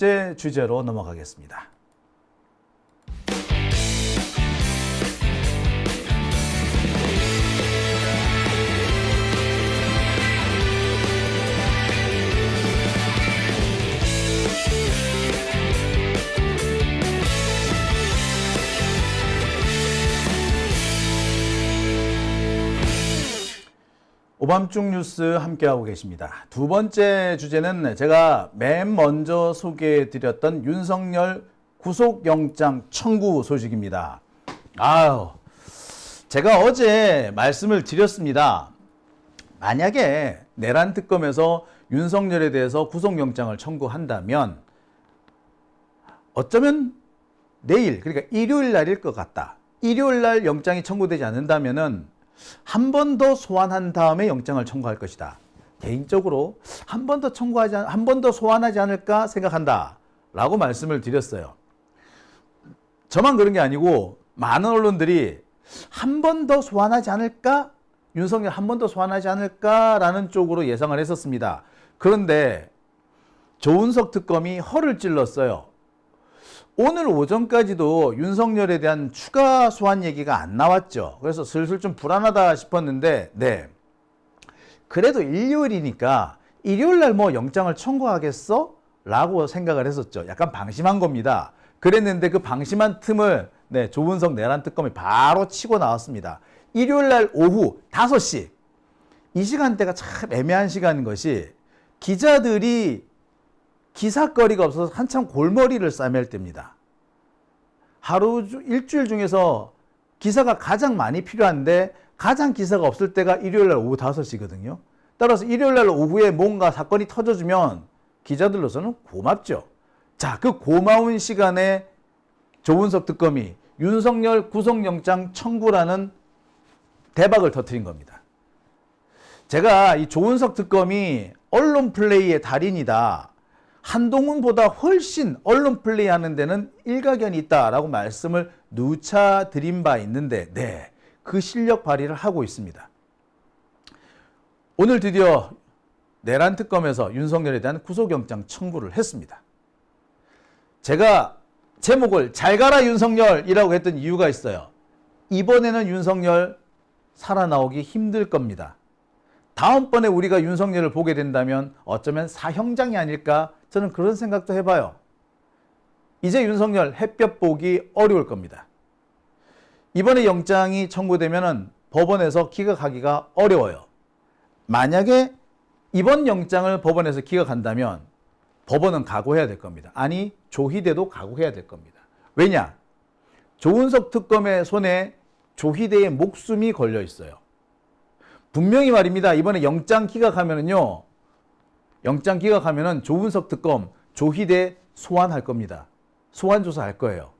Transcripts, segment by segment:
번째 주제로 넘어가겠습니다. 오밤중 뉴스 함께하고 계십니다. 두 번째 주제는 제가 맨 먼저 소개해드렸던 윤석열 구속영장 청구 소식입니다. 제가 어제 말씀을 드렸습니다. 만약에 내란 특검에서 윤석열에 대해서 구속영장을 청구한다면 어쩌면 내일, 그러니까 일요일 날일 것 같다. 일요일 날 영장이 청구되지 않는다면은 한 번 더 소환한 다음에 영장을 청구할 것이다. 개인적으로 한 번 더 소환하지 않을까 생각한다. 라고 말씀을 드렸어요. 저만 그런 게 아니고 많은 언론들이 한 번 더 소환하지 않을까? 윤석열 한 번 더 소환하지 않을까라는 쪽으로 예상을 했었습니다. 그런데 조은석 특검이 허를 찔렀어요. 오늘 오전까지도 윤석열에 대한 추가 소환 얘기가 안 나왔죠. 그래서 슬슬 좀 불안하다 싶었는데, 네. 그래도 일요일이니까 일요일 날 뭐 영장을 청구하겠어? 라고 생각을 했었죠. 약간 방심한 겁니다. 그랬는데 그 방심한 틈을 조은석 내란 특검이 바로 치고 나왔습니다. 일요일 날 오후 5시. 이 시간대가 참 애매한 시간인 것이 기자들이 기사거리가 없어서 한참 골머리를 싸맬 때입니다. 일주일 중에서 기사가 가장 많이 필요한데 가장 기사가 없을 때가 일요일날 오후 5시거든요. 따라서 일요일날 오후에 뭔가 사건이 터져주면 기자들로서는 고맙죠. 자, 그 고마운 시간에 조은석 특검이 윤석열 구속영장 청구라는 대박을 터뜨린 겁니다. 제가 이 조은석 특검이 언론 플레이의 달인이다. 한동훈보다 훨씬 언론 플레이 하는 데는 일가견이 있다라고 말씀을 누차 드린 바 있는데, 네, 그 실력 발휘를 하고 있습니다. 오늘 드디어 내란 특검에서 윤석열에 대한 구속영장 청구를 했습니다. 제가 제목을 잘 가라 윤석열이라고 했던 이유가 있어요. 이번에는 윤석열 살아나오기 힘들 겁니다. 다음번에 우리가 윤석열을 보게 된다면 어쩌면 사형장이 아닐까, 저는 그런 생각도 해봐요. 이제 윤석열 햇볕 보기 어려울 겁니다. 이번에 영장이 청구되면 법원에서 기각하기가 어려워요. 만약에 이번 영장을 법원에서 기각한다면 법원은 각오해야 될 겁니다. 아니, 조희대도 각오해야 될 겁니다. 왜냐? 조은석 특검의 손에 조희대의 목숨이 걸려 있어요. 분명히 말입니다. 이번에 영장 기각하면은요, 영장 기각하면은 조은석 특검, 조희대 소환할 겁니다. 소환 조사할 거예요.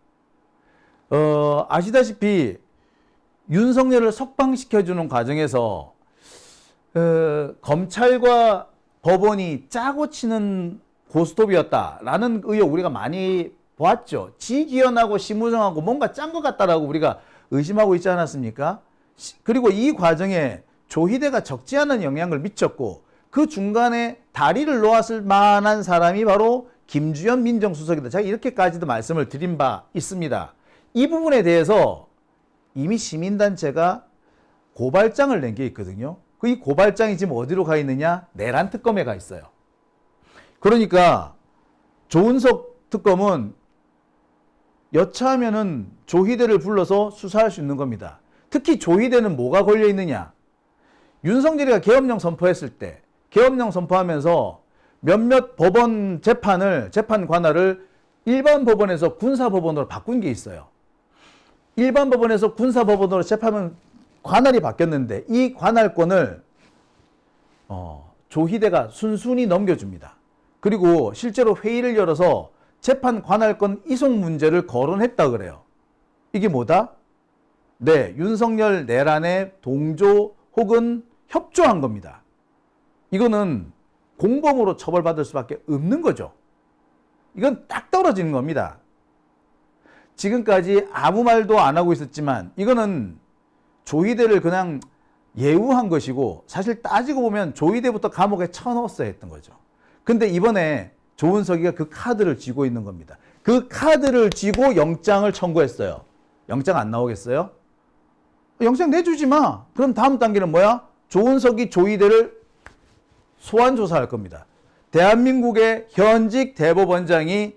아시다시피 윤석열을 석방시켜주는 과정에서 검찰과 법원이 짜고 치는 고스톱이었다라는 의혹 우리가 많이 보았죠. 지기현하고 심우정하고 뭔가 짠 것 같다라고 우리가 의심하고 있지 않았습니까? 그리고 이 과정에 조희대가 적지 않은 영향을 미쳤고 그 중간에 다리를 놓았을 만한 사람이 바로 김주현 민정수석이다. 제가 이렇게까지도 말씀을 드린 바 있습니다. 이 부분에 대해서 이미 시민단체가 고발장을 낸 게 있거든요. 이 고발장이 지금 어디로 가 있느냐? 내란 특검에 가 있어요. 그러니까 조은석 특검은 여차하면은 조희대를 불러서 수사할 수 있는 겁니다. 특히 조희대는 뭐가 걸려 있느냐? 윤석열이가 계엄령 선포했을 때, 계엄령 선포하면서 몇몇 법원 재판 관할을 일반 법원에서 군사법원으로 바꾼 게 있어요. 일반 법원에서 군사법원으로 재판은 관할이 바뀌었는데 이 관할권을 조희대가 순순히 넘겨줍니다. 그리고 실제로 회의를 열어서 재판 관할권 이송 문제를 거론했다 그래요. 이게 뭐다? 네, 윤석열 내란에 동조 혹은 협조한 겁니다. 이거는 공범으로 처벌받을 수밖에 없는 거죠. 이건 딱 떨어지는 겁니다. 지금까지 아무 말도 안 하고 있었지만 이거는 조희대를 그냥 예우한 것이고 사실 따지고 보면 조희대부터 감옥에 쳐넣었어야 했던 거죠. 근데 이번에 조은석이가 그 카드를 쥐고 있는 겁니다. 그 카드를 쥐고 영장을 청구했어요. 영장 안 나오겠어요? 영장 내주지 마. 그럼 다음 단계는 뭐야? 조은석이 조희대를 소환 조사할 겁니다. 대한민국의 현직 대법원장이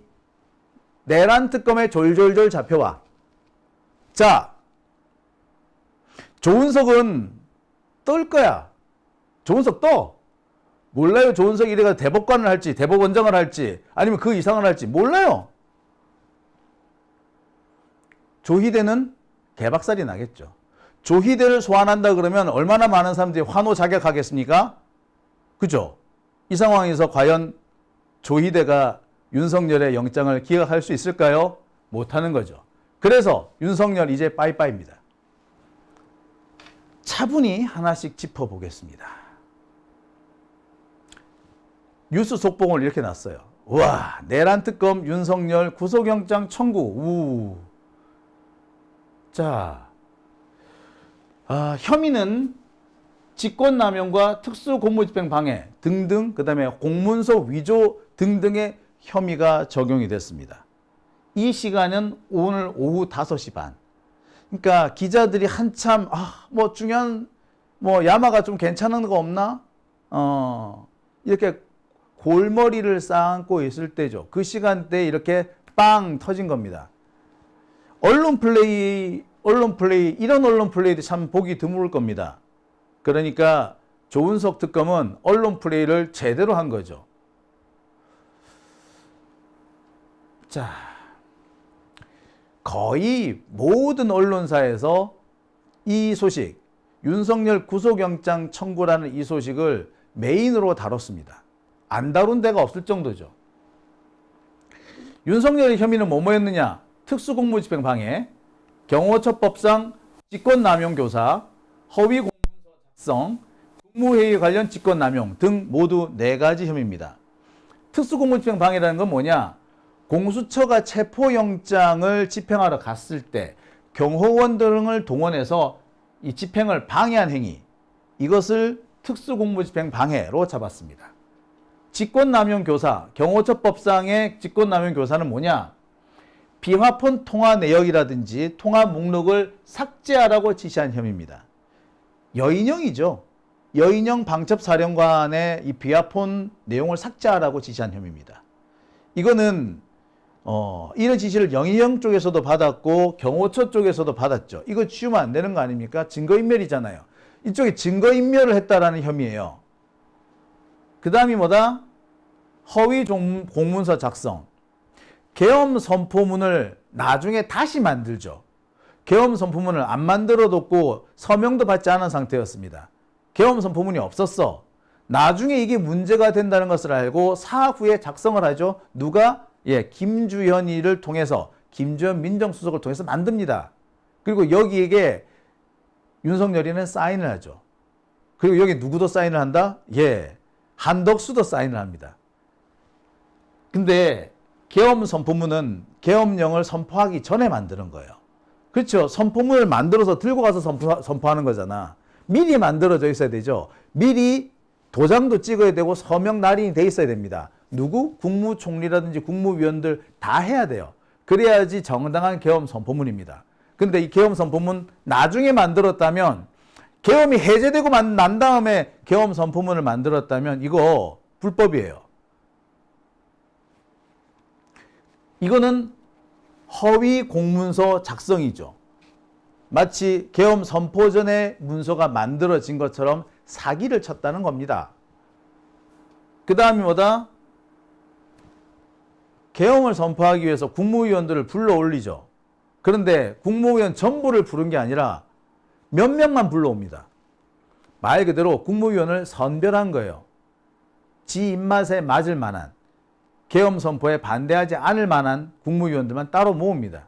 내란 특검에 졸졸졸 잡혀와. 자, 조은석은 떨 거야. 조은석 떠. 몰라요. 조은석이 이래가 대법관을 할지 대법원장을 할지 아니면 그 이상을 할지 몰라요. 조희대는 개박살이 나겠죠. 조희대를 소환한다 그러면 얼마나 많은 사람들이 환호 자격하겠습니까? 그죠? 이 상황에서 과연 조희대가 윤석열의 영장을 기각할 수 있을까요? 못하는 거죠. 그래서 윤석열 이제 빠이빠이입니다. 차분히 하나씩 짚어보겠습니다. 뉴스 속봉을 이렇게 놨어요. 와, 내란 특검 윤석열 구속영장 청구. 우. 자, 혐의는 직권남용과 특수공무집행 방해 등등, 그 다음에 공문서 위조 등등의 혐의가 적용이 됐습니다. 이 시간은 오늘 오후 5시 반. 그러니까 기자들이 한참 뭐 중요한 야마가 좀 괜찮은 거 없나? 이렇게 골머리를 쌓고 있을 때죠. 그 시간대에 이렇게 빵 터진 겁니다. 언론 플레이, 이런 언론 플레이도 참 보기 드물 겁니다. 그러니까 조은석 특검은 언론 플레이를 제대로 한 거죠. 자, 거의 모든 언론사에서 이 소식, 윤석열 구속영장 청구라는 이 소식을 메인으로 다뤘습니다. 안 다룬 데가 없을 정도죠. 윤석열의 혐의는 뭐였느냐? 특수공무집행 방해, 경호처법상 직권남용 교사, 허위 공문서 작성, 국무회의 관련 직권남용 등 모두 4가지 혐의입니다. 특수공무집행 방해라는 건 뭐냐? 공수처가 체포영장을 집행하러 갔을 때 경호원 등을 동원해서 이 집행을 방해한 행위, 이것을 특수공무집행 방해로 잡았습니다. 직권남용 교사, 경호처법상의 직권남용 교사는 뭐냐? 비화폰 통화 내역이라든지 통화 목록을 삭제하라고 지시한 혐의입니다. 여인영이죠. 여인영 방첩사령관의 이 비화폰 내용을 삭제하라고 지시한 혐의입니다. 이거는 이런 지시를 여인영 쪽에서도 받았고 경호처 쪽에서도 받았죠. 이거 치우면 안 되는 거 아닙니까? 증거인멸이잖아요. 이쪽에 증거인멸을 했다라는 혐의예요. 그 다음이 뭐다? 허위 공문서 작성. 계엄 선포문을 나중에 다시 만들죠. 계엄 선포문을 안 만들어뒀고 서명도 받지 않은 상태였습니다. 계엄 선포문이 없었어. 나중에 이게 문제가 된다는 것을 알고 사후에 작성을 하죠. 누가? 김주현이를 통해서, 김주현 민정수석을 통해서 만듭니다. 그리고 여기에게 윤석열이는 사인을 하죠. 그리고 여기 누구도 사인을 한다? 한덕수도 사인을 합니다. 근데 계엄 선포문은 계엄령을 선포하기 전에 만드는 거예요. 그렇죠? 선포문을 만들어서 들고 가서 선포하는 거잖아. 미리 만들어져 있어야 되죠. 미리 도장도 찍어야 되고 서명 날인이 돼 있어야 됩니다. 누구? 국무총리라든지 국무위원들 다 해야 돼요. 그래야지 정당한 계엄 선포문입니다. 근데 이 계엄 선포문 나중에 만들었다면, 계엄이 해제되고 난 다음에 계엄 선포문을 만들었다면 이거 불법이에요. 이거는 허위 공문서 작성이죠. 마치 계엄 선포 전에 문서가 만들어진 것처럼 사기를 쳤다는 겁니다. 그 다음이 뭐다? 계엄을 선포하기 위해서 국무위원들을 불러 올리죠. 그런데 국무위원 전부를 부른 게 아니라 몇 명만 불러옵니다. 말 그대로 국무위원을 선별한 거예요. 지 입맛에 맞을 만한, 계엄 선포에 반대하지 않을 만한 국무위원들만 따로 모읍니다.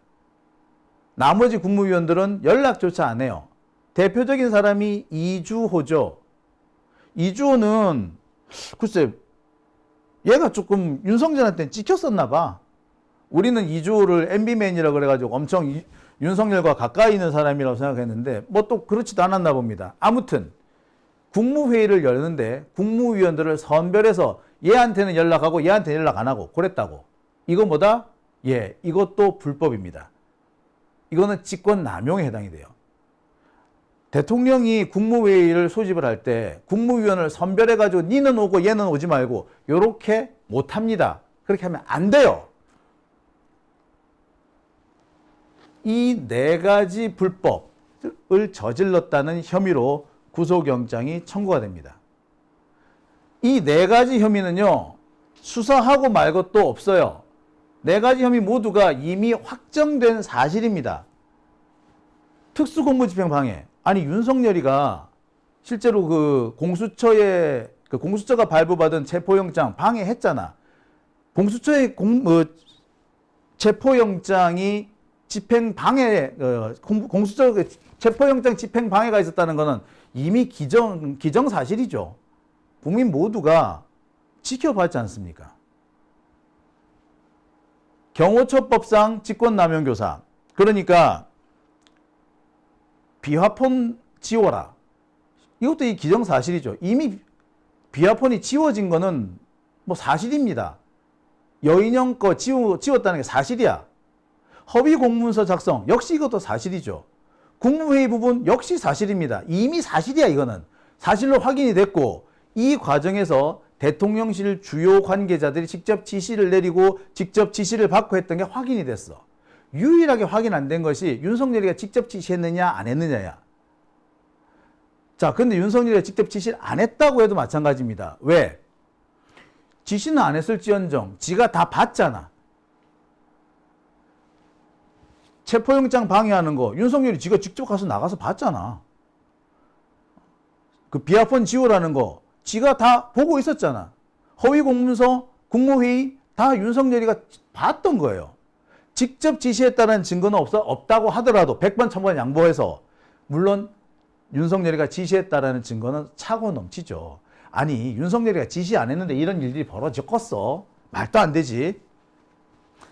나머지 국무위원들은 연락조차 안 해요. 대표적인 사람이 이주호죠. 이주호는 글쎄 얘가 조금 윤석열한테 찍혔었나 봐. 우리는 이주호를 MB맨이라고 그래가지고 엄청 윤석열과 가까이 있는 사람이라고 생각했는데 뭐 또 그렇지도 않았나 봅니다. 아무튼 국무회의를 열는데 국무위원들을 선별해서 얘한테는 연락하고 얘한테는 연락 안 하고 그랬다고. 이거 뭐다? 예, 이것도 불법입니다. 이거는 직권 남용에 해당이 돼요. 대통령이 국무회의를 소집을 할 때 국무위원을 선별해가지고 니는 오고 얘는 오지 말고 요렇게 못합니다. 그렇게 하면 안 돼요. 이 네 가지 불법을 저질렀다는 혐의로 구속영장이 청구가 됩니다. 이 네 가지 혐의는요, 수사하고 말고 또 없어요. 네 가지 혐의 모두가 이미 확정된 사실입니다. 특수공무집행 방해. 아니, 윤석열이가 실제로 그 공수처가 발부받은 체포영장 방해했잖아. 공수처의 체포영장이 공수처 체포영장 집행 방해가 있었다는 것은 이미 기정사실이죠. 국민 모두가 지켜봤지 않습니까? 경호처법상 직권남용교사. 그러니까 비화폰 지워라. 이것도 이 기정사실이죠. 이미 비화폰이 지워진 거는 뭐 사실입니다. 여인형 거 지웠다는 게 사실이야. 허위 공문서 작성 역시 이것도 사실이죠. 국무회의 부분 역시 사실입니다. 이미 사실이야. 이거는 사실로 확인이 됐고, 이 과정에서 대통령실 주요 관계자들이 직접 지시를 내리고 직접 지시를 받고 했던 게 확인이 됐어. 유일하게 확인 안 된 것이 윤석열이가 직접 지시했느냐 안 했느냐야. 자, 근데 윤석열이가 직접 지시를 안 했다고 해도 마찬가지입니다. 왜? 지시는 안 했을지언정 지가 다 봤잖아. 체포영장 방해하는 거 윤석열이 지가 직접 가서 나가서 봤잖아. 그 비화폰 지우라는 거 지가 다 보고 있었잖아. 허위 공문서, 국무회의 다 윤석열이가 봤던 거예요. 직접 지시했다는 증거는 없다고 하더라도 100번 1000번 양보해서, 물론 윤석열이가 지시했다라는 증거는 차고 넘치죠. 아니, 윤석열이가 지시 안 했는데 이런 일들이 벌어졌겠어? 말도 안 되지.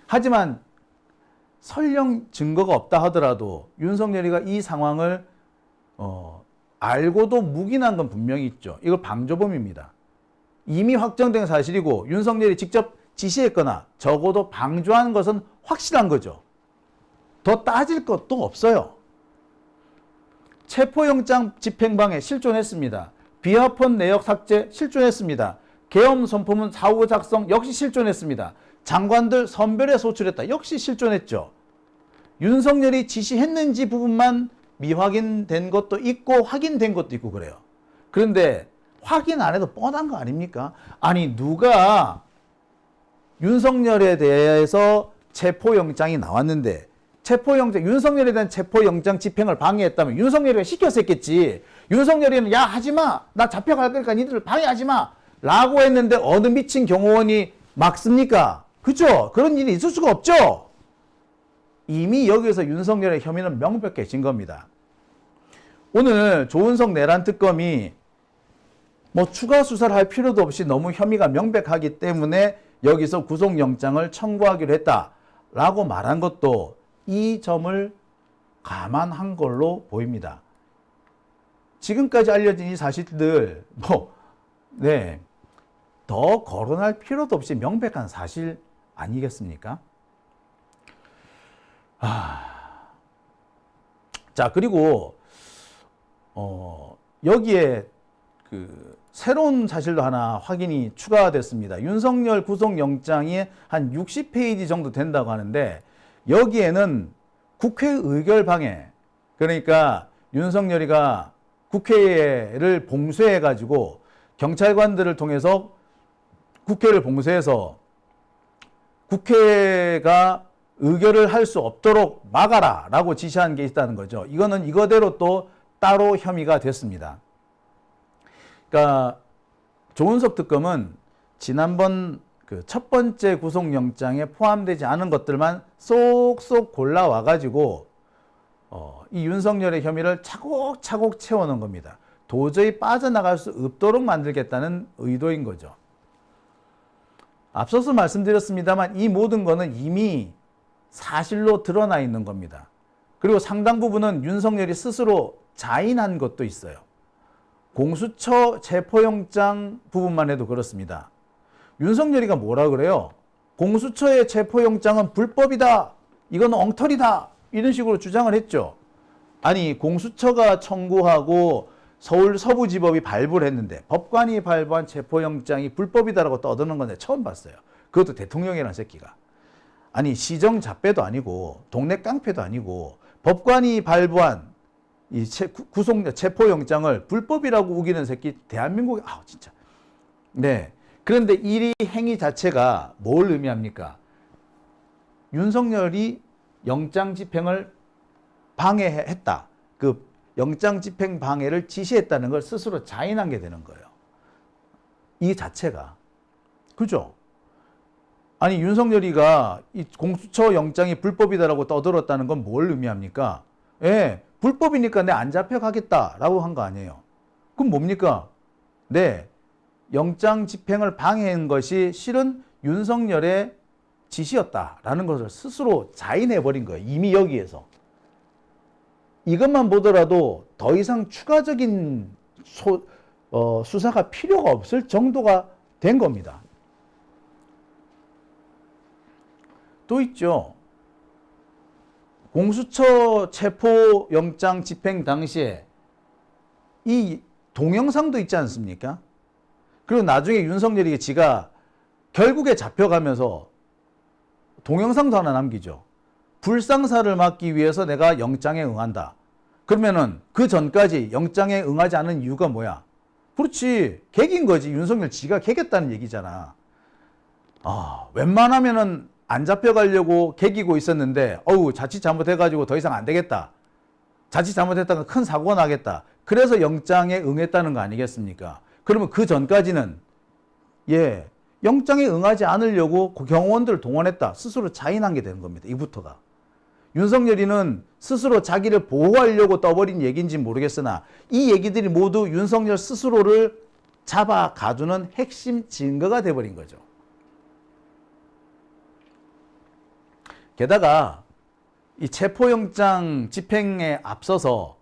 하지만 설령 증거가 없다 하더라도 윤석열이가 이 상황을 알고도 묵인한 건 분명히 있죠. 이거 방조범입니다. 이미 확정된 사실이고 윤석열이 직접 지시했거나 적어도 방조한 것은 확실한 거죠. 더 따질 것도 없어요. 체포영장 집행방해 실존했습니다. 비화폰 내역 삭제 실존했습니다. 계엄 선포문 사후 작성 역시 실존했습니다. 장관들 선별해 소출했다 역시 실존했죠. 윤석열이 지시했는지 부분만 미확인된 것도 있고 확인된 것도 있고 그래요. 그런데 확인 안 해도 뻔한 거 아닙니까? 아니, 누가 윤석열에 대해서 체포영장이 나왔는데 윤석열에 대한 체포영장 집행을 방해했다면 윤석열이가 시켜서 했겠지. 윤석열이는 야, 하지마, 나 잡혀갈 거니까 니들 방해하지 마 라고 했는데 어느 미친 경호원이 막습니까? 그죠? 그런 일이 있을 수가 없죠. 이미 여기서 윤석열의 혐의는 명백해진 겁니다. 오늘 조은석 내란 특검이 뭐 추가 수사를 할 필요도 없이 너무 혐의가 명백하기 때문에 여기서 구속영장을 청구하기로 했다라고 말한 것도 이 점을 감안한 걸로 보입니다. 지금까지 알려진 이 사실들 더 거론할 필요도 없이 명백한 사실 아니겠습니까? 자, 그리고 여기에 그 새로운 사실도 하나 확인이 추가됐습니다. 윤석열 구속영장이 한 60페이지 정도 된다고 하는데 여기에는 국회 의결 방해, 그러니까 윤석열이가 국회를 봉쇄해가지고 경찰관들을 통해서 국회를 봉쇄해서 국회가 의결을 할 수 없도록 막아라 라고 지시한 게 있다는 거죠. 이거는 이거대로 또 따로 혐의가 됐습니다. 그러니까 조은석 특검은 지난번 그 첫 번째 구속영장에 포함되지 않은 것들만 쏙쏙 골라와가지고 이 윤석열의 혐의를 차곡차곡 채워놓은 겁니다. 도저히 빠져나갈 수 없도록 만들겠다는 의도인 거죠. 앞서서 말씀드렸습니다만 이 모든 거는 이미 사실로 드러나 있는 겁니다. 그리고 상당 부분은 윤석열이 스스로 자인한 것도 있어요. 공수처 체포영장 부분만 해도 그렇습니다. 윤석열이가 뭐라 그래요? 공수처의 체포영장은 불법이다. 이건 엉터리다. 이런 식으로 주장을 했죠. 아니, 공수처가 청구하고 서울 서부지법이 발부를 했는데 법관이 발부한 체포영장이 불법이다라고 떠드는 건데 처음 봤어요. 그것도 대통령이라는 새끼가. 아니, 시정 잡배도 아니고 동네 깡패도 아니고 법관이 발부한 이 체포영장을 불법이라고 우기는 새끼 대한민국에 진짜. 네. 그런데 이 행위 자체가 뭘 의미합니까? 윤석열이 영장 집행을 방해했다. 그 영장 집행 방해를 지시했다는 걸 스스로 자인한 게 되는 거예요. 이 자체가. 그죠? 아니, 윤석열이가 이 공수처 영장이 불법이다라고 떠들었다는 건 뭘 의미합니까? 예, 불법이니까 내 안 잡혀가겠다라고 한 거 아니에요. 그럼 뭡니까? 네, 영장 집행을 방해한 것이 실은 윤석열의 지시였다라는 것을 스스로 자인해버린 거예요. 이미 여기에서. 이것만 보더라도 더 이상 추가적인 수사가 필요가 없을 정도가 된 겁니다. 또 있죠. 공수처 체포영장 집행 당시에 이 동영상도 있지 않습니까? 그리고 나중에 윤석열이 지가 결국에 잡혀가면서 동영상도 하나 남기죠. 불상사를 막기 위해서 내가 영장에 응한다. 그러면은 그 전까지 영장에 응하지 않은 이유가 뭐야? 그렇지, 개긴 거지. 윤석열 지가 개겼다는 얘기잖아. 웬만하면은 안 잡혀가려고 개기고 있었는데 자칫 잘못해가지고 더 이상 안 되겠다. 자칫 잘못했다가 큰 사고가 나겠다. 그래서 영장에 응했다는 거 아니겠습니까? 그러면 그 전까지는 영장에 응하지 않으려고 경호원들을 동원했다. 스스로 자인한 게 되는 겁니다. 이부터가. 윤석열이는 스스로 자기를 보호하려고 떠버린 얘기인지 모르겠으나 이 얘기들이 모두 윤석열 스스로를 잡아 가두는 핵심 증거가 돼버린 거죠. 게다가 이 체포영장 집행에 앞서서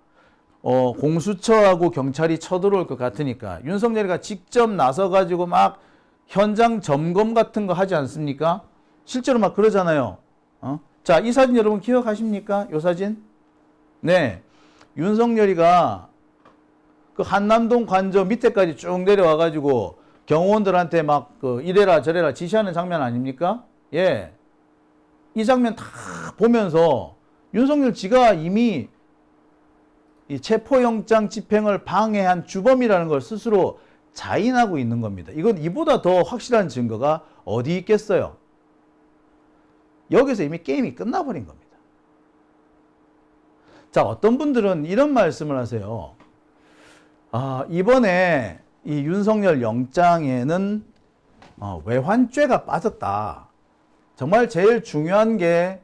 공수처하고 경찰이 쳐들어올 것 같으니까 윤석열이가 직접 나서가지고 막 현장 점검 같은 거 하지 않습니까? 실제로 막 그러잖아요. 자, 이 사진 여러분 기억하십니까? 이 사진? 네. 윤석열이가 그 한남동 관저 밑에까지 쭉 내려와가지고 경호원들한테 막 이래라 저래라 지시하는 장면 아닙니까? 예. 이 장면 다 보면서 윤석열 지가 이미 이 체포영장 집행을 방해한 주범이라는 걸 스스로 자인하고 있는 겁니다. 이건 이보다 더 확실한 증거가 어디 있겠어요? 여기서 이미 게임이 끝나버린 겁니다. 자, 어떤 분들은 이런 말씀을 하세요. 이번에 이 윤석열 영장에는 외환죄가 빠졌다. 정말 제일 중요한 게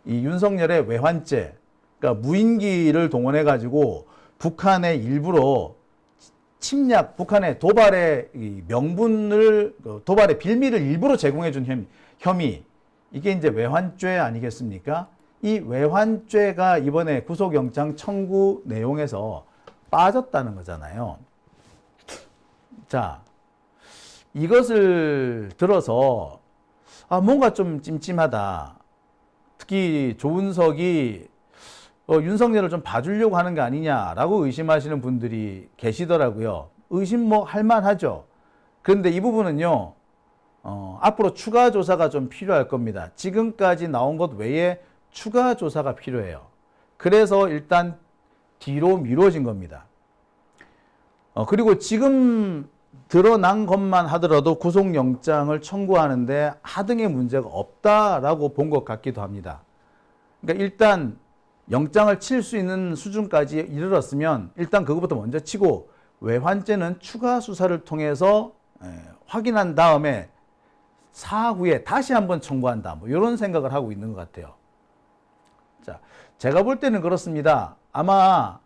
이 윤석열의 외환죄, 그러니까 무인기를 동원해 가지고 북한에 일부러 침략, 북한의 도발의 명분을, 도발의 빌미를 일부러 제공해 준 혐의, 이게 이제 외환죄 아니겠습니까? 이 외환죄가 이번에 구속영장 청구 내용에서 빠졌다는 거잖아요. 자, 이것을 들어서 뭔가 좀 찜찜하다. 특히 조은석이 윤석열을 좀 봐주려고 하는 게 아니냐라고 의심하시는 분들이 계시더라고요. 의심 할만하죠. 그런데 이 부분은요, 앞으로 추가 조사가 좀 필요할 겁니다. 지금까지 나온 것 외에 추가 조사가 필요해요. 그래서 일단 뒤로 미뤄진 겁니다. 그리고 지금 드러난 것만 하더라도 구속영장을 청구하는데 하등의 문제가 없다라고 본 것 같기도 합니다. 그러니까 일단 영장을 칠 수 있는 수준까지 이르렀으면 일단 그것부터 먼저 치고 외환죄는 추가 수사를 통해서 확인한 다음에 사후에 다시 한번 청구한다. 이런 생각을 하고 있는 것 같아요. 자, 제가 볼 때는 그렇습니다. 아마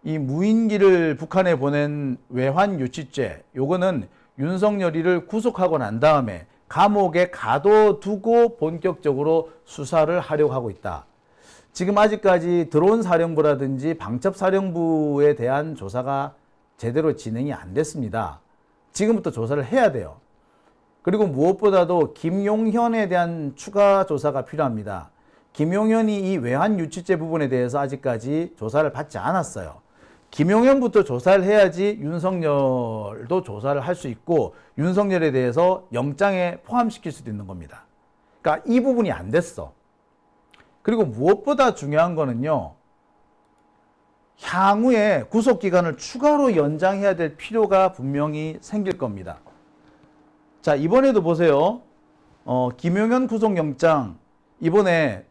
이 무인기를 북한에 보낸 외환유치죄, 요거는 윤석열이를 구속하고 난 다음에 감옥에 가둬두고 본격적으로 수사를 하려고 하고 있다. 지금 아직까지 드론 사령부라든지 방첩 사령부에 대한 조사가 제대로 진행이 안 됐습니다. 지금부터 조사를 해야 돼요. 그리고 무엇보다도 김용현에 대한 추가 조사가 필요합니다. 김용현이 이 외환 유치죄 부분에 대해서 아직까지 조사를 받지 않았어요. 김용현부터 조사를 해야지 윤석열도 조사를 할 수 있고 윤석열에 대해서 영장에 포함시킬 수도 있는 겁니다. 그러니까 이 부분이 안 됐어. 그리고 무엇보다 중요한 거는요. 향후에 구속기간을 추가로 연장해야 될 필요가 분명히 생길 겁니다. 자, 이번에도 보세요. 김용현 구속영장, 이번에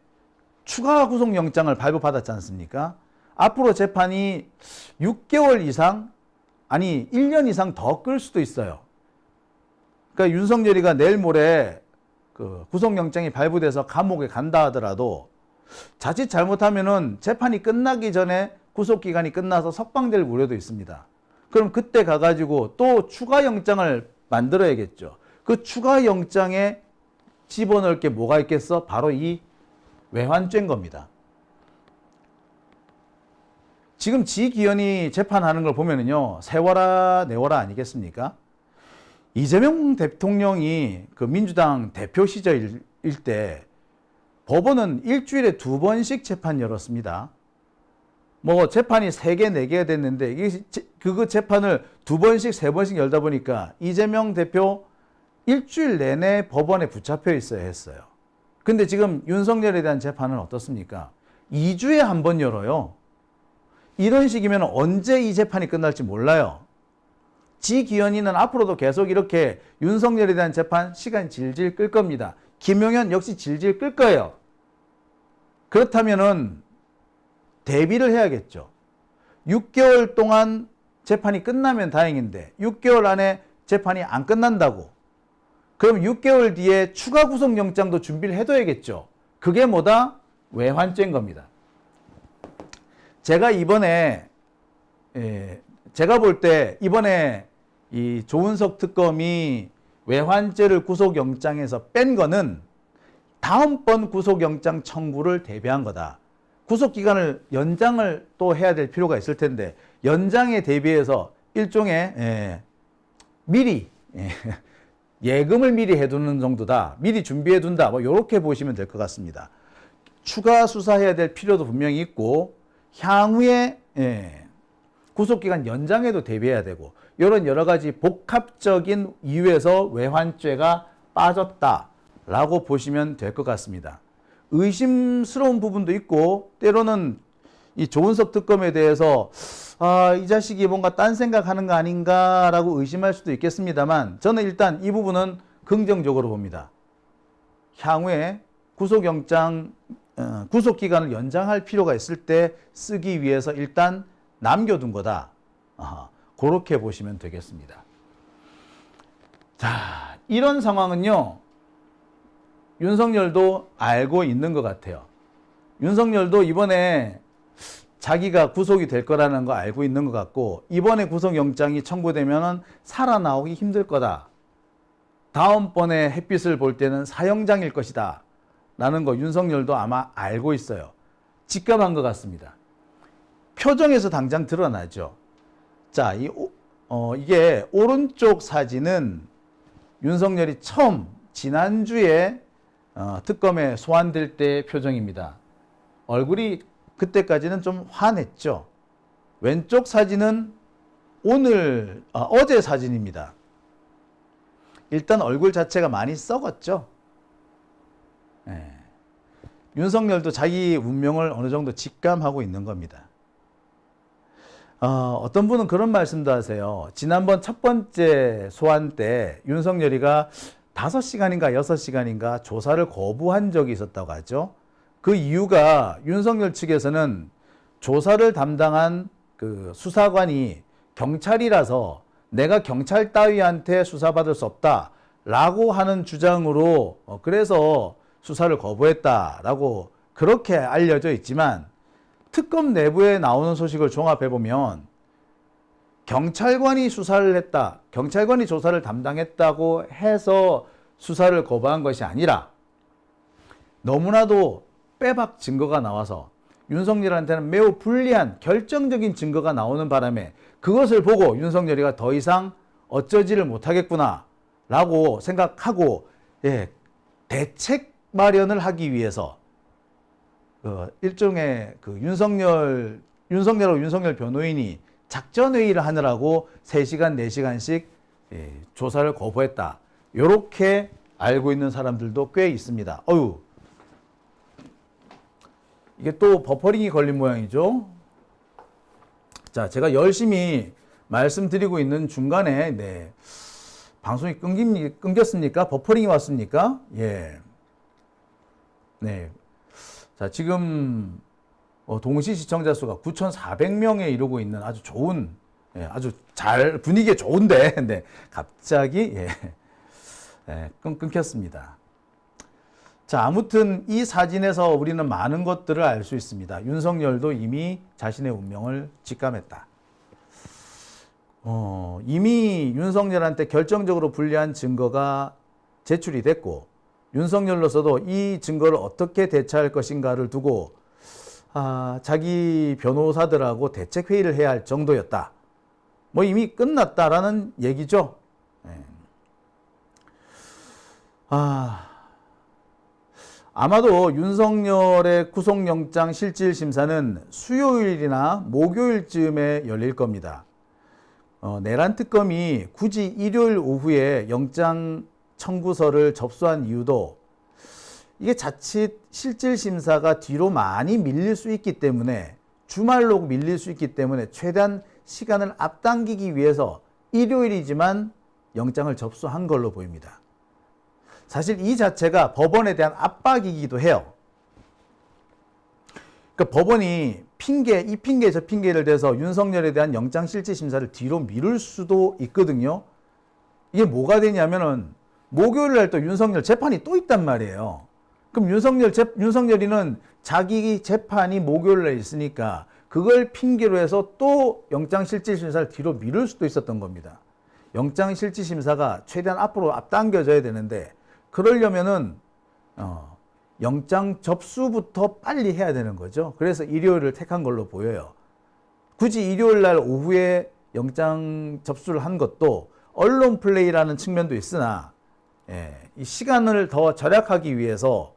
추가 구속영장을 발부받았지 않습니까? 앞으로 재판이 6개월 이상, 아니 1년 이상 더 끌 수도 있어요. 그러니까 윤석열이가 내일 모레 그 구속영장이 발부돼서 감옥에 간다 하더라도 자칫 잘못하면은 재판이 끝나기 전에 구속기간이 끝나서 석방될 우려도 있습니다. 그럼 그때 가가지고 또 추가 영장을 만들어야겠죠. 그 추가 영장에 집어넣을 게 뭐가 있겠어? 바로 이 외환죄인 겁니다. 지금 지기현이 재판하는 걸 보면은요, 세워라 내워라 아니겠습니까? 이재명 대통령이 그 민주당 대표 시절일 때 법원은 일주일에 2번씩 재판 열었습니다. 뭐 재판이 3개, 4개가 됐는데 이게 그 재판을 2번씩, 3번씩 열다 보니까 이재명 대표 일주일 내내 법원에 붙잡혀 있어야 했어요. 근데 지금 윤석열에 대한 재판은 어떻습니까? 2주에 한 번 열어요. 이런 식이면 언제 이 재판이 끝날지 몰라요. 지기현이는 앞으로도 계속 이렇게 윤석열에 대한 재판 시간 질질 끌 겁니다. 김용현 역시 질질 끌 거예요. 그렇다면은 대비를 해야겠죠. 6개월 동안 재판이 끝나면 다행인데 6개월 안에 재판이 안 끝난다고. 그럼 6개월 뒤에 추가 구속영장도 준비를 해둬야겠죠. 그게 뭐다? 외환죄인 겁니다. 제가 볼 때 이번에 이 조은석 특검이 외환죄를 구속영장에서 뺀 거는 다음번 구속영장 청구를 대비한 거다. 구속기간을 연장을 또 해야 될 필요가 있을 텐데 연장에 대비해서 일종의 미리 예금을 미리 해두는 정도다. 미리 준비해둔다. 뭐 이렇게 보시면 될 것 같습니다. 추가 수사해야 될 필요도 분명히 있고 향후에 구속기간 연장에도 대비해야 되고 이런 여러 가지 복합적인 이유에서 외환죄가 빠졌다라고 보시면 될 것 같습니다. 의심스러운 부분도 있고 때로는 이 조은석 특검에 대해서 이 자식이 뭔가 딴 생각하는 거 아닌가라고 의심할 수도 있겠습니다만 저는 일단 이 부분은 긍정적으로 봅니다. 향후에 구속영장 구속기간을 연장할 필요가 있을 때 쓰기 위해서 일단 남겨둔 거다. 그렇게 보시면 되겠습니다. 자, 이런 상황은요. 윤석열도 알고 있는 것 같아요. 윤석열도 이번에 자기가 구속이 될 거라는 거 알고 있는 것 같고 이번에 구속영장이 청구되면 살아나오기 힘들 거다. 다음번에 햇빛을 볼 때는 사형장일 것이다. 라는 거 윤석열도 아마 알고 있어요. 직감한 것 같습니다. 표정에서 당장 드러나죠. 자, 이게 오른쪽 사진은 윤석열이 처음 지난주에 특검에 소환될 때 표정입니다. 얼굴이 그때까지는 좀 환했죠. 왼쪽 사진은 어제 사진입니다. 일단 얼굴 자체가 많이 썩었죠. 윤석열도 자기 운명을 어느 정도 직감하고 있는 겁니다. 어떤 분은 그런 말씀도 하세요. 지난번 첫 번째 소환 때 윤석열이가 5시간인가 6시간인가 조사를 거부한 적이 있었다고 하죠. 그 이유가 윤석열 측에서는 조사를 담당한 그 수사관이 경찰이라서 내가 경찰 따위한테 수사받을 수 없다라고 하는 주장으로 그래서 수사를 거부했다라고 그렇게 알려져 있지만 특검 내부에 나오는 소식을 종합해보면 경찰관이 수사를 했다, 경찰관이 조사를 담당했다고 해서 수사를 거부한 것이 아니라 너무나도 빼박 증거가 나와서 윤석열한테는 매우 불리한 결정적인 증거가 나오는 바람에 그것을 보고 윤석열이가 더 이상 어쩌지를 못하겠구나 라고 생각하고, 예, 대책 마련을 하기 위해서 일종의 윤석열 변호인이 작전회의를 하느라고 3시간, 4시간씩 조사를 거부했다. 이렇게 알고 있는 사람들도 꽤 있습니다. 이게 또 버퍼링이 걸린 모양이죠. 자, 제가 열심히 말씀드리고 있는 중간에, 방송이 끊겼습니까? 버퍼링이 왔습니까? 예. 네. 자, 지금 동시 시청자 수가 9,400명에 이르고 있는 아주 좋은, 아주 분위기 좋은데, 네, 갑자기 끊겼습니다. 자, 아무튼 이 사진에서 우리는 많은 것들을 알 수 있습니다. 윤석열도 이미 자신의 운명을 직감했다. 이미 윤석열한테 결정적으로 불리한 증거가 제출이 됐고, 윤석열로서도 이 증거를 어떻게 대처할 것인가를 두고 자기 변호사들하고 대책회의를 해야 할 정도였다. 뭐 이미 끝났다라는 얘기죠. 아마도 윤석열의 구속영장 실질심사는 수요일이나 목요일쯤에 열릴 겁니다. 내란 특검이 굳이 일요일 오후에 영장 청구서를 접수한 이유도 이게 자칫 실질심사가 뒤로 많이 밀릴 수 있기 때문에, 주말로 밀릴 수 있기 때문에 최대한 시간을 앞당기기 위해서 일요일이지만 영장을 접수한 걸로 보입니다. 사실 이 자체가 법원에 대한 압박이기도 해요. 그러니까 법원이 이 핑계 저 핑계를 대서 윤석열에 대한 영장 실질심사를 뒤로 미룰 수도 있거든요. 이게 뭐가 되냐면은 목요일 날 또 윤석열 재판이 또 있단 말이에요. 그럼 윤석열이는 자기 재판이 목요일 날 있으니까 그걸 핑계로 해서 또 영장 실질심사를 뒤로 미룰 수도 있었던 겁니다. 영장 실질심사가 최대한 앞으로 앞당겨져야 되는데, 그러려면은 영장 접수부터 빨리 해야 되는 거죠. 그래서 일요일을 택한 걸로 보여요. 굳이 일요일 날 오후에 영장 접수를 한 것도 언론 플레이라는 측면도 있으나, 이 시간을 더 절약하기 위해서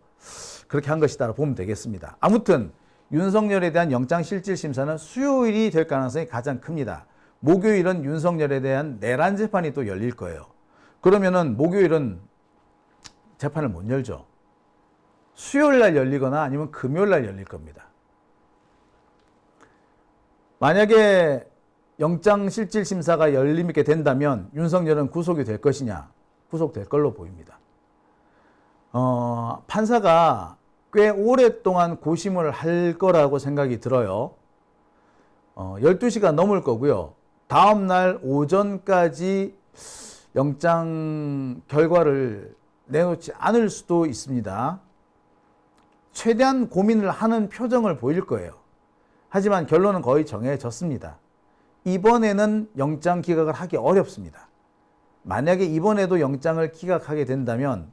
그렇게 한 것이다 보면 되겠습니다. 아무튼 윤석열에 대한 영장 실질심사는 수요일이 될 가능성이 가장 큽니다. 목요일은 윤석열에 대한 내란 재판이 또 열릴 거예요. 그러면은 목요일은 재판을 못 열죠. 수요일 날 열리거나 아니면 금요일 날 열릴 겁니다. 만약에 영장 실질심사가 열리게 된다면 윤석열은 구속이 될 것이냐? 구속될 걸로 보입니다. 판사가 꽤 오랫동안 고심을 할 거라고 생각이 들어요. 12시가 넘을 거고요. 다음 날 오전까지 영장 결과를 내놓지 않을 수도 있습니다. 최대한 고민을 하는 표정을 보일 거예요. 하지만 결론은 거의 정해졌습니다. 이번에는 영장 기각을 하기 어렵습니다. 만약에 이번에도 영장을 기각하게 된다면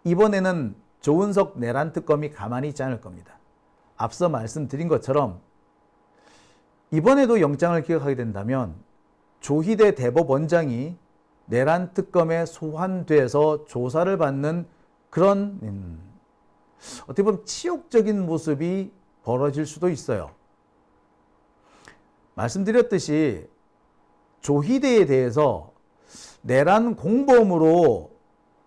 이번에는 조은석 내란 특검이 가만히 있지 않을 겁니다. 앞서 말씀드린 것처럼 이번에도 영장을 기각하게 된다면 조희대 대법원장이 내란 특검에 소환돼서 조사를 받는 그런 어떻게 보면 치욕적인 모습이 벌어질 수도 있어요. 말씀드렸듯이 조희대에 대해서 내란 공범으로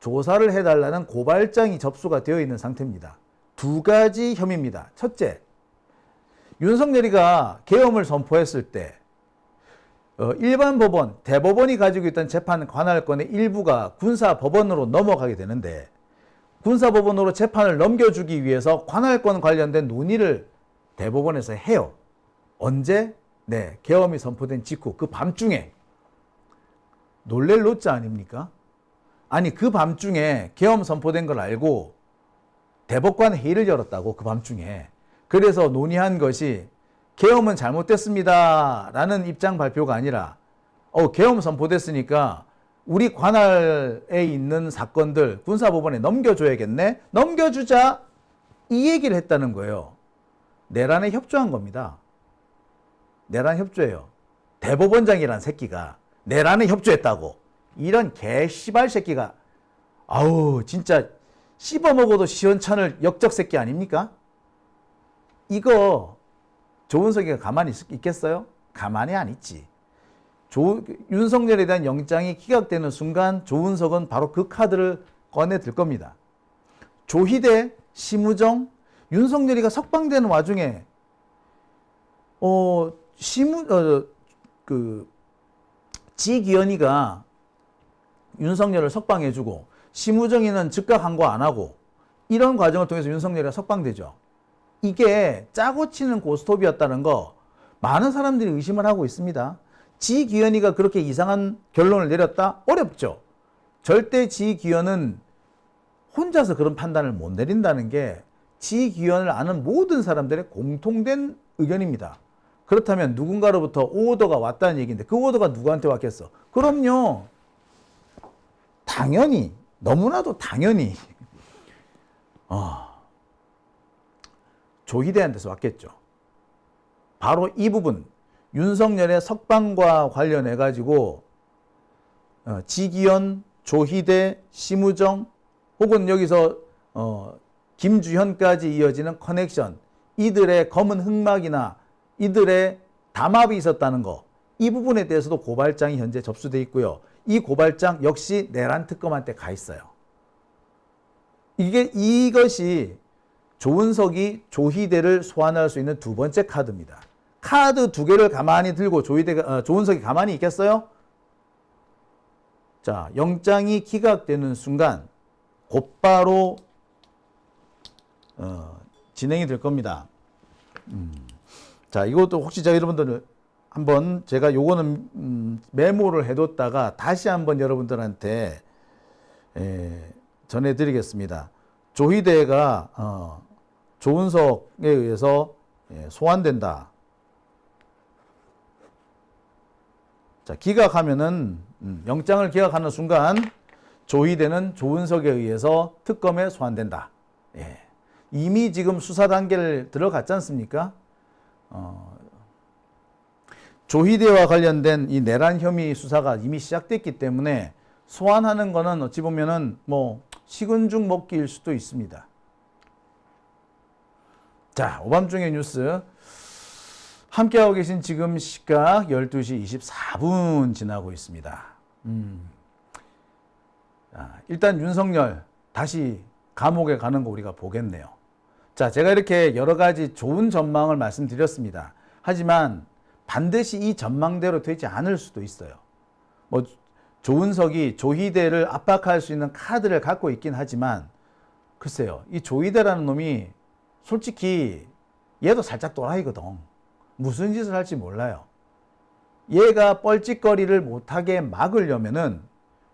조사를 해달라는 고발장이 접수가 되어 있는 상태입니다. 2가지 혐의입니다. 첫째, 윤석열이가 계엄을 선포했을 때 일반 법원, 대법원이 가지고 있던 재판 관할권의 일부가 군사법원으로 넘어가게 되는데, 군사법원으로 재판을 넘겨주기 위해서 관할권 관련된 논의를 대법원에서 해요. 언제? 네, 계엄이 선포된 직후 그 밤중에. 놀랄 노자 아닙니까? 아니, 그 밤중에 계엄 선포된 걸 알고 대법관 회의를 열었다고, 그 밤중에. 그래서 논의한 것이 계엄은 잘못됐습니다 라는 입장 발표가 아니라 계엄 선포됐으니까 우리 관할에 있는 사건들 군사법원에 넘겨줘야겠네, 넘겨주자, 이 얘기를 했다는 거예요. 내란에 협조한 겁니다. 내란 협조예요. 대법원장이란 새끼가 내란에 협조했다고, 이런 개씨발 새끼가 아우 진짜 씹어먹어도 시원찮을 역적 새끼 아닙니까? 이거 조은석이가 가만히 있겠어요? 가만히 안 있지. 윤석열에 대한 영장이 기각되는 순간 조은석은 바로 그 카드를 꺼내들 겁니다. 조희대, 심우정, 윤석열이가 석방되는 와중에 지기현이가 윤석열을 석방해주고 심우정이는 즉각 항고 안 하고 이런 과정을 통해서 윤석열이가 석방되죠. 이게 짜고 치는 고스톱이었다는 거 많은 사람들이 의심을 하고 있습니다. 지기현이가 그렇게 이상한 결론을 내렸다? 어렵죠. 절대 지기현은 혼자서 그런 판단을 못 내린다는 게 지기현을 아는 모든 사람들의 공통된 의견입니다. 그렇다면 누군가로부터 오더가 왔다는 얘기인데 그 오더가 누구한테 왔겠어? 그럼요. 당연히 너무나도 당연히 조희대한테서 왔겠죠. 바로 이 부분 윤석열의 석방과 관련해 가지고 지기현, 조희대, 심우정 혹은 여기서 김주현까지 이어지는 커넥션, 이들의 검은 흑막이나 이들의 담합이 있었다는 거, 이 부분에 대해서도 고발장이 현재 접수돼 있고요. 이 고발장 역시 내란 특검한테 가 있어요. 이것이 조은석이 조희대를 소환할 수 있는 두 번째 카드입니다. 카드 두 개를 가만히 들고 조은석이 가만히 있겠어요? 자, 영장이 기각되는 순간 곧바로 진행이 될 겁니다. 자, 이것도 혹시 여러분들 한번 제가 요거는 메모를 해뒀다가 다시 한번 여러분들한테 전해드리겠습니다. 조희대가 조은석에 의해서 소환된다. 자, 기각하면은 영장을 기각하는 순간 조희대는 조은석에 의해서 특검에 소환된다. 예. 이미 지금 수사 단계를 들어갔지 않습니까? 조희대와 관련된 이 내란 혐의 수사가 이미 시작됐기 때문에 소환하는 거는 어찌 보면은 뭐 식은 죽 먹기일 수도 있습니다. 자, 오밤중의 뉴스 함께하고 계신 지금 시각 12시 24분 지나고 있습니다. 일단 윤석열 다시 감옥에 가는 거 우리가 보겠네요. 자, 제가 이렇게 여러 가지 좋은 전망을 말씀드렸습니다. 하지만 반드시 이 전망대로 되지 않을 수도 있어요. 뭐 조은석이 조희대를 압박할 수 있는 카드를 갖고 있긴 하지만 글쎄요, 이 조희대라는 놈이 솔직히 얘도 살짝 또라이거든. 무슨 짓을 할지 몰라요. 얘가 뻘짓거리를 못하게 막으려면은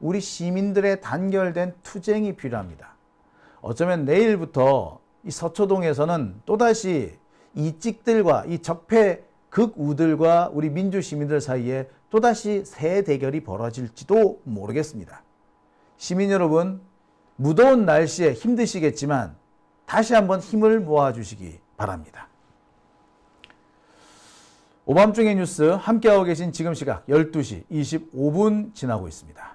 우리 시민들의 단결된 투쟁이 필요합니다. 어쩌면 내일부터 이 서초동에서는 또다시 이 찍들과 이 적폐 극우들과 우리 민주시민들 사이에 또다시 새 대결이 벌어질지도 모르겠습니다. 시민 여러분, 무더운 날씨에 힘드시겠지만 다시 한번 힘을 모아주시기 바랍니다. 오밤중의 뉴스 함께하고 계신 지금 시각 12시 25분 지나고 있습니다.